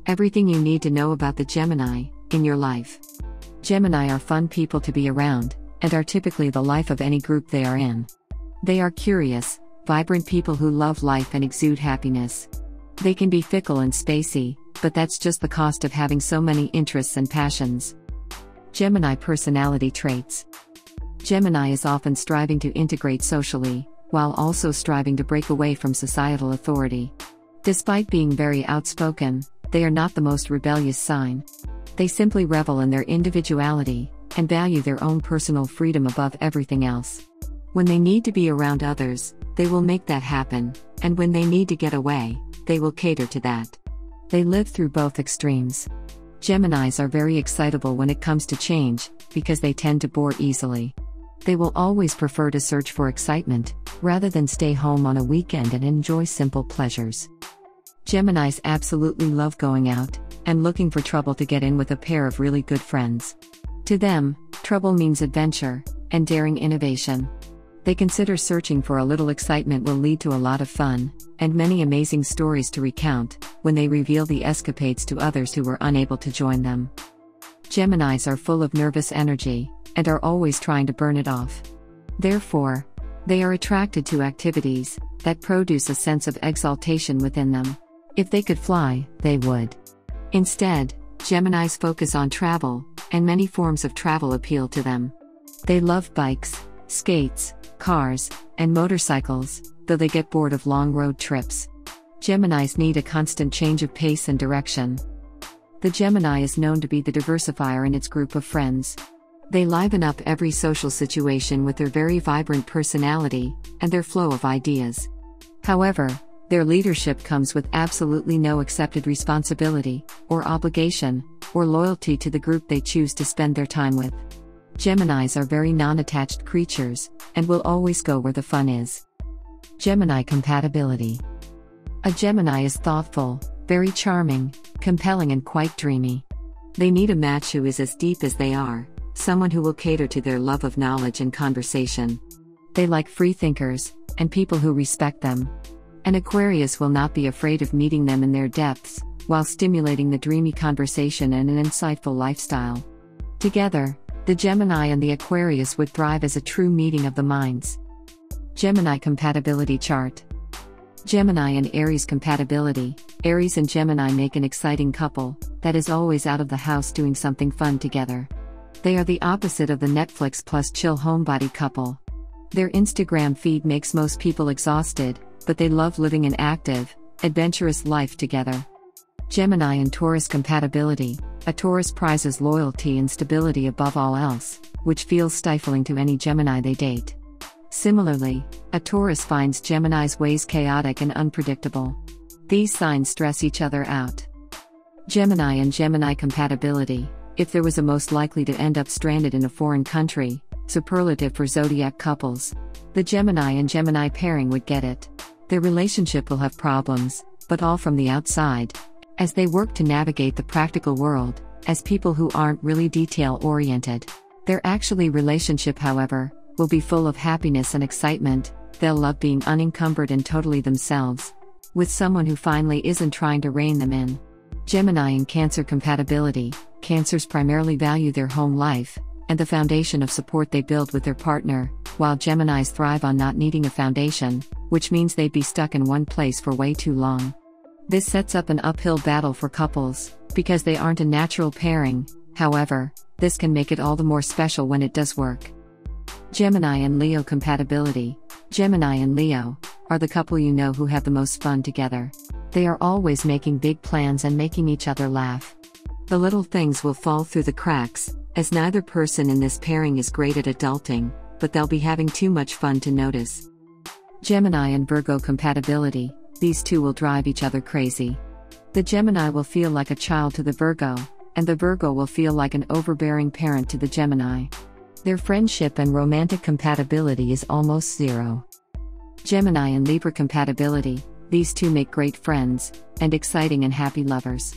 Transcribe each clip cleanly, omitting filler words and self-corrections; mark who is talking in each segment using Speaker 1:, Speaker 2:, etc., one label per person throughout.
Speaker 1: Everything you need to know about the Gemini in your life. Gemini are fun people to be around, and are typically the life of any group they are in. They are curious, vibrant people who love life and exude happiness. They can be fickle and spacey, but that's just the cost of having so many interests and passions. Gemini personality traits. Gemini is often striving to integrate socially, while also striving to break away from societal authority. Despite being very outspoken, they are not the most rebellious sign. They simply revel in their individuality, and value their own personal freedom above everything else. When they need to be around others, they will make that happen, and when they need to get away, they will cater to that. They live through both extremes. Geminis are very excitable when it comes to change, because they tend to bore easily. They will always prefer to search for excitement, rather than stay home on a weekend and enjoy simple pleasures. Geminis absolutely love going out, and looking for trouble to get in with a pair of really good friends. To them, trouble means adventure, and daring innovation. They consider searching for a little excitement will lead to a lot of fun, and many amazing stories to recount, when they reveal the escapades to others who were unable to join them. Geminis are full of nervous energy, and are always trying to burn it off. Therefore, they are attracted to activities that produce a sense of exaltation within them. If they could fly, they would. Instead, Geminis focus on travel, and many forms of travel appeal to them. They love bikes, skates, cars, and motorcycles, though they get bored of long road trips. Geminis need a constant change of pace and direction. The Gemini is known to be the diversifier in its group of friends. They liven up every social situation with their very vibrant personality, and their flow of ideas. However, their leadership comes with absolutely no accepted responsibility, or obligation, or loyalty to the group they choose to spend their time with. Geminis are very non-attached creatures, and will always go where the fun is. Gemini compatibility. A Gemini is thoughtful, very charming, compelling and quite dreamy. They need a match who is as deep as they are, someone who will cater to their love of knowledge and conversation. They like free thinkers, and people who respect them. An Aquarius will not be afraid of meeting them in their depths, while stimulating the dreamy conversation and an insightful lifestyle. Together, the Gemini and the Aquarius would thrive as a true meeting of the minds. Gemini compatibility chart. Gemini and Aries compatibility. Aries and Gemini make an exciting couple that is always out of the house doing something fun together. They are the opposite of the Netflix plus chill homebody couple. Their Instagram feed makes most people exhausted, but they love living an active, adventurous life together. Gemini and Taurus compatibility. A Taurus prizes loyalty and stability above all else, which feels stifling to any Gemini they date. Similarly, a Taurus finds Gemini's ways chaotic and unpredictable. These signs stress each other out. Gemini and Gemini compatibility. If there was a most likely to end up stranded in a foreign country, superlative for zodiac couples, the Gemini and Gemini pairing would get it. Their relationship will have problems, but all from the outside, as they work to navigate the practical world, as people who aren't really detail-oriented. Their actually relationship, however, will be full of happiness and excitement. They'll love being unencumbered and totally themselves, with someone who finally isn't trying to rein them in. Gemini and Cancer compatibility. Cancers primarily value their home life, and the foundation of support they build with their partner, while Geminis thrive on not needing a foundation, which means they'd be stuck in one place for way too long. This sets up an uphill battle for couples, because they aren't a natural pairing. However, this can make it all the more special when it does work. Gemini and Leo compatibility. Gemini and Leo are the couple you know who have the most fun together. They are always making big plans and making each other laugh. The little things will fall through the cracks, as neither person in this pairing is great at adulting, but they'll be having too much fun to notice. Gemini and Virgo compatibility. These two will drive each other crazy. The Gemini will feel like a child to the Virgo, and the Virgo will feel like an overbearing parent to the Gemini. Their friendship and romantic compatibility is almost zero. Gemini and Libra compatibility. These two make great friends, and exciting and happy lovers.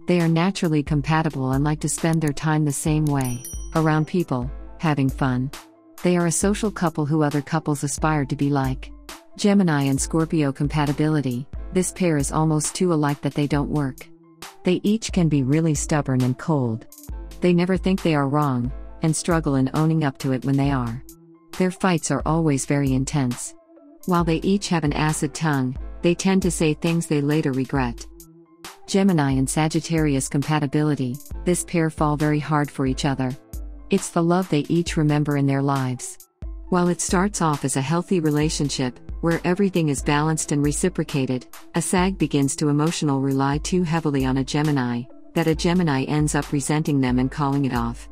Speaker 1: They are naturally compatible and like to spend their time the same way, around people, having fun. They are a social couple who other couples aspire to be like. Gemini and Scorpio compatibility. This pair is almost too alike that they don't work. They each can be really stubborn and cold. They never think they are wrong, and struggle in owning up to it when they are. Their fights are always very intense. While they each have an acid tongue, they tend to say things they later regret. Gemini and Sagittarius compatibility, this pair fall very hard for each other. It's the love they each remember in their lives. While it starts off as a healthy relationship, where everything is balanced and reciprocated, a Sag begins to emotionally rely too heavily on a Gemini, that a Gemini ends up resenting them and calling it off.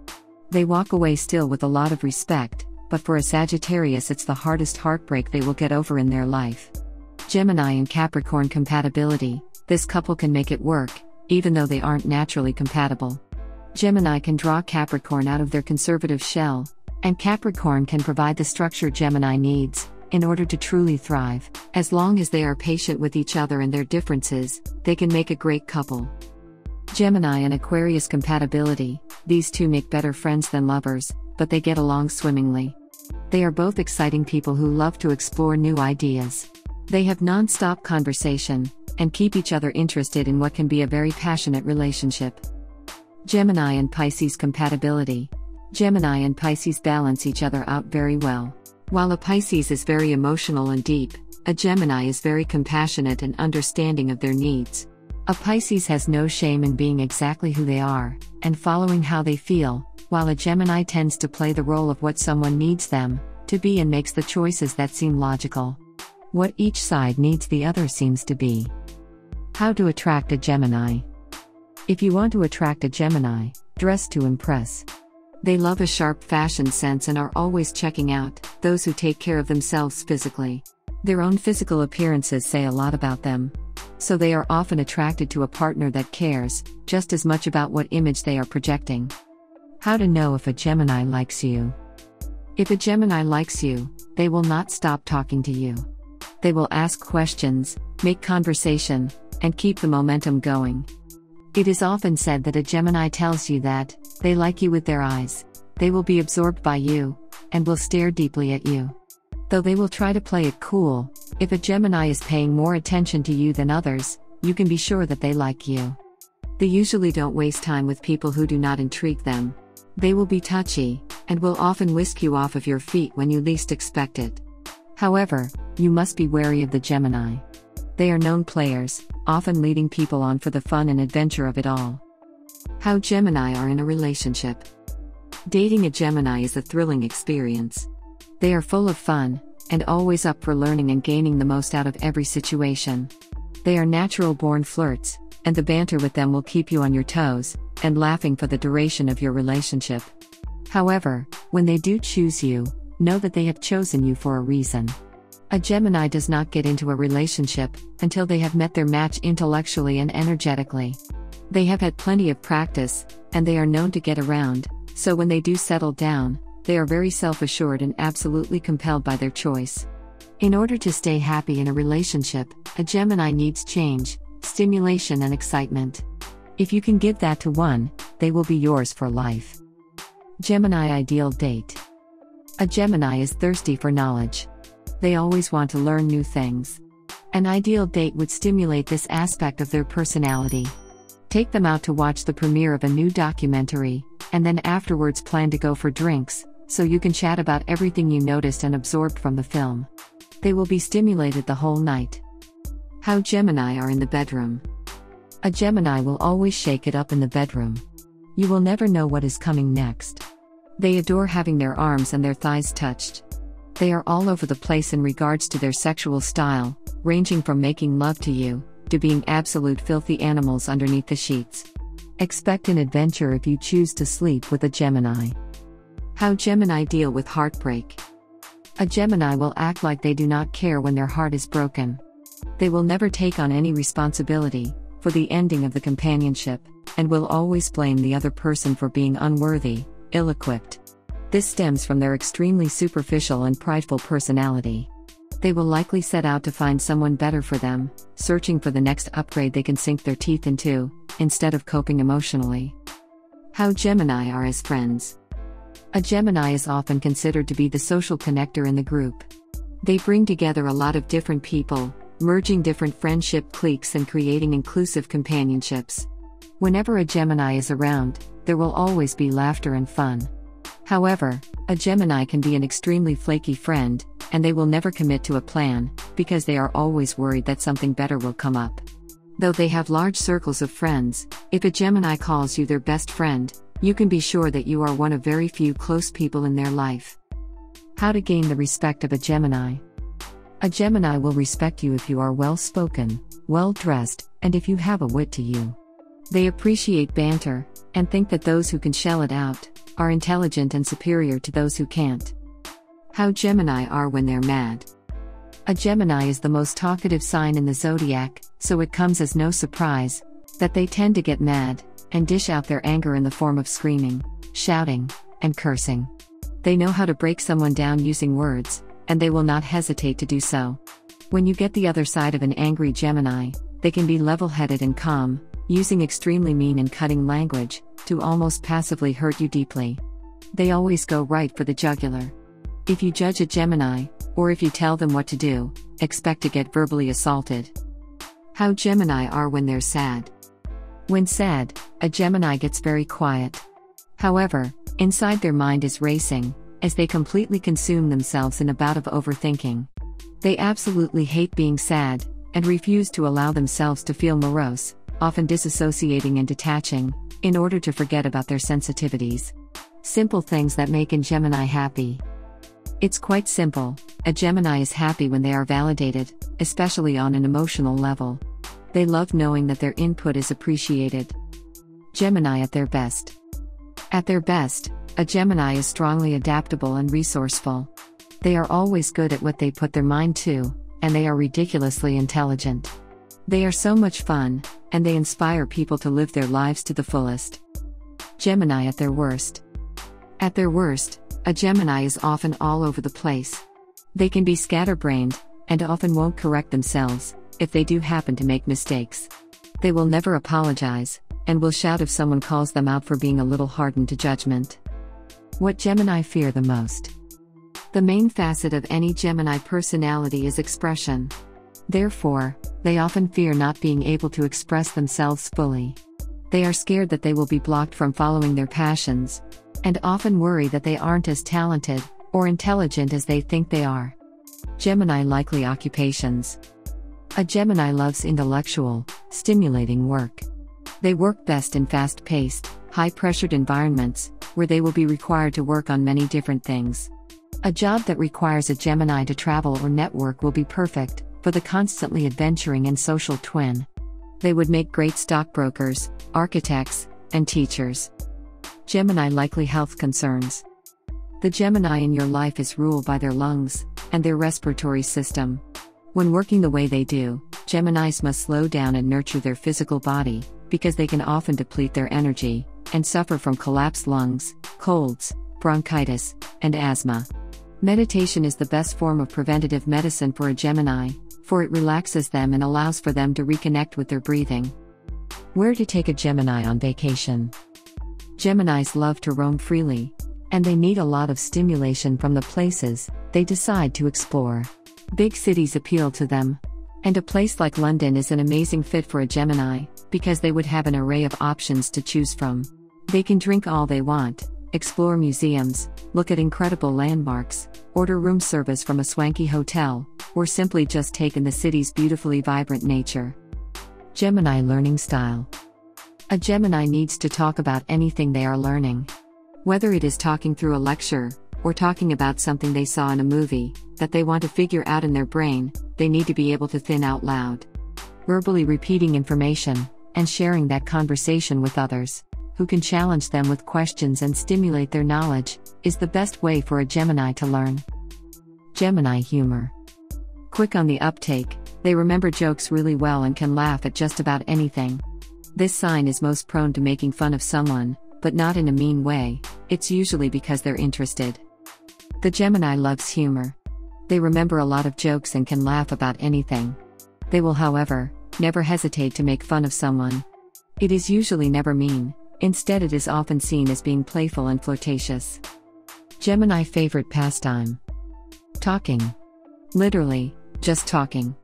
Speaker 1: They walk away still with a lot of respect, but for a Sagittarius it's the hardest heartbreak they will get over in their life. Gemini and Capricorn compatibility, this couple can make it work, even though they aren't naturally compatible. Gemini can draw Capricorn out of their conservative shell, and Capricorn can provide the structure Gemini needs, in order to truly thrive. As long as they are patient with each other and their differences, they can make a great couple. Gemini and Aquarius compatibility, these two make better friends than lovers, but they get along swimmingly. They are both exciting people who love to explore new ideas. They have non-stop conversation, and keep each other interested in what can be a very passionate relationship. Gemini and Pisces compatibility. Gemini and Pisces balance each other out very well. While a Pisces is very emotional and deep, a Gemini is very compassionate and understanding of their needs. A Pisces has no shame in being exactly who they are, and following how they feel, while a Gemini tends to play the role of what someone needs them to be and makes the choices that seem logical. What each side needs the other seems to be. How to attract a Gemini. If you want to attract a Gemini, dress to impress. They love a sharp fashion sense and are always checking out those who take care of themselves physically. Their own physical appearances say a lot about them. So they are often attracted to a partner that cares just as much about what image they are projecting. How to know if a Gemini likes you. If a Gemini likes you, they will not stop talking to you. They will ask questions, make conversation, and keep the momentum going. It is often said that a Gemini tells you that they like you with their eyes. They will be absorbed by you, and will stare deeply at you. Though they will try to play it cool, if a Gemini is paying more attention to you than others, you can be sure that they like you. They usually don't waste time with people who do not intrigue them. They will be touchy, and will often whisk you off of your feet when you least expect it. However, you must be wary of the Gemini. They are known players, often leading people on for the fun and adventure of it all. How Gemini are in a relationship. Dating a Gemini is a thrilling experience. They are full of fun, and always up for learning and gaining the most out of every situation. They are natural-born flirts, and the banter with them will keep you on your toes, and laughing for the duration of your relationship. However, when they do choose you, know that they have chosen you for a reason. A Gemini does not get into a relationship until they have met their match intellectually and energetically. They have had plenty of practice, and they are known to get around, so when they do settle down, they are very self-assured and absolutely compelled by their choice. In order to stay happy in a relationship, a Gemini needs change, stimulation and excitement. If you can give that to one, they will be yours for life. Gemini ideal date. A Gemini is thirsty for knowledge. They always want to learn new things. An ideal date would stimulate this aspect of their personality. Take them out to watch the premiere of a new documentary, and then afterwards plan to go for drinks, so you can chat about everything you noticed and absorbed from the film. They will be stimulated the whole night. How Gemini are in the bedroom. A Gemini will always shake it up in the bedroom. You will never know what is coming next. They adore having their arms and their thighs touched. They are all over the place in regards to their sexual style, ranging from making love to you, to being absolute filthy animals underneath the sheets. Expect an adventure if you choose to sleep with a Gemini. How Gemini deal with heartbreak. A Gemini will act like they do not care when their heart is broken. They will never take on any responsibility for the ending of the companionship, and will always blame the other person for being unworthy, ill-equipped. This stems from their extremely superficial and prideful personality. They will likely set out to find someone better for them, searching for the next upgrade they can sink their teeth into, instead of coping emotionally. How Gemini are as friends. A Gemini is often considered to be the social connector in the group. They bring together a lot of different people, merging different friendship cliques and creating inclusive companionships. Whenever a Gemini is around, there will always be laughter and fun. However, a Gemini can be an extremely flaky friend, and they will never commit to a plan, because they are always worried that something better will come up. Though they have large circles of friends, if a Gemini calls you their best friend, you can be sure that you are one of very few close people in their life. How to gain the respect of a Gemini. A Gemini will respect you if you are well-spoken, well-dressed, and if you have a wit to you. They appreciate banter, and think that those who can shell it out are intelligent and superior to those who can't. How Gemini are when they're mad. A Gemini is the most talkative sign in the zodiac, so it comes as no surprise that they tend to get mad and dish out their anger in the form of screaming, shouting, and cursing. They know how to break someone down using words, and they will not hesitate to do so. When you get the other side of an angry Gemini, they can be level-headed and calm, using extremely mean and cutting language to almost passively hurt you deeply. They always go right for the jugular. If you judge a Gemini, or if you tell them what to do, expect to get verbally assaulted. How Gemini are when they're sad. When sad, a Gemini gets very quiet. However, inside their mind is racing, as they completely consume themselves in a bout of overthinking. They absolutely hate being sad, and refuse to allow themselves to feel morose, often disassociating and detaching, in order to forget about their sensitivities. Simple things that make a Gemini happy. It's quite simple. A Gemini is happy when they are validated, especially on an emotional level. They love knowing that their input is appreciated. Gemini at their best. At their best, a Gemini is strongly adaptable and resourceful. They are always good at what they put their mind to, and they are ridiculously intelligent. They are so much fun, and they inspire people to live their lives to the fullest. Gemini at their worst. At their worst, a Gemini is often all over the place. They can be scatterbrained, and often won't correct themselves, if they do happen to make mistakes. They will never apologize, and will shout if someone calls them out for being a little hardened to judgment. What Gemini fear the most. The main facet of any Gemini personality is expression. Therefore, they often fear not being able to express themselves fully. They are scared that they will be blocked from following their passions, and often worry that they aren't as talented or intelligent as they think they are. Gemini likely occupations. A Gemini loves intellectual, stimulating work. They work best in fast-paced, high-pressured environments, where they will be required to work on many different things. A job that requires a Gemini to travel or network will be perfect for the constantly adventuring and social twin. They would make great stockbrokers, architects, and teachers. Gemini likely health concerns. The Gemini in your life is ruled by their lungs and their respiratory system. When working the way they do, Geminis must slow down and nurture their physical body, because they can often deplete their energy and suffer from collapsed lungs, colds, bronchitis, and asthma. Meditation is the best form of preventative medicine for a Gemini, for it relaxes them and allows for them to reconnect with their breathing. Where to take a Gemini on vacation? Geminis love to roam freely, and they need a lot of stimulation from the places they decide to explore. Big cities appeal to them, and a place like London is an amazing fit for a Gemini, because they would have an array of options to choose from. They can drink all they want, explore museums, look at incredible landmarks, order room service from a swanky hotel, or simply just take in the city's beautifully vibrant nature. Gemini learning style. A Gemini needs to talk about anything they are learning. Whether it is talking through a lecture, or talking about something they saw in a movie that they want to figure out in their brain, they need to be able to think out loud. Verbally repeating information, and sharing that conversation with others, who can challenge them with questions and stimulate their knowledge, is the best way for a Gemini to learn. Gemini humor. Quick on the uptake, they remember jokes really well and can laugh at just about anything. This sign is most prone to making fun of someone, but not in a mean way. It's usually because they're interested. The Gemini loves humor. They remember a lot of jokes and can laugh about anything. They will, however, never hesitate to make fun of someone. It is usually never mean, instead it is often seen as being playful and flirtatious. Gemini favorite pastime. Talking. Literally, just talking.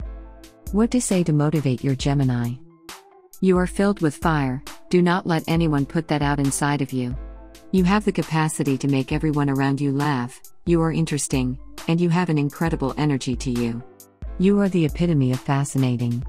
Speaker 1: What to say to motivate your Gemini. You are filled with fire, Do not let anyone put that out inside of you. You have the capacity to make everyone around you laugh, you are interesting, and you have an incredible energy to you. You are the epitome of fascinating.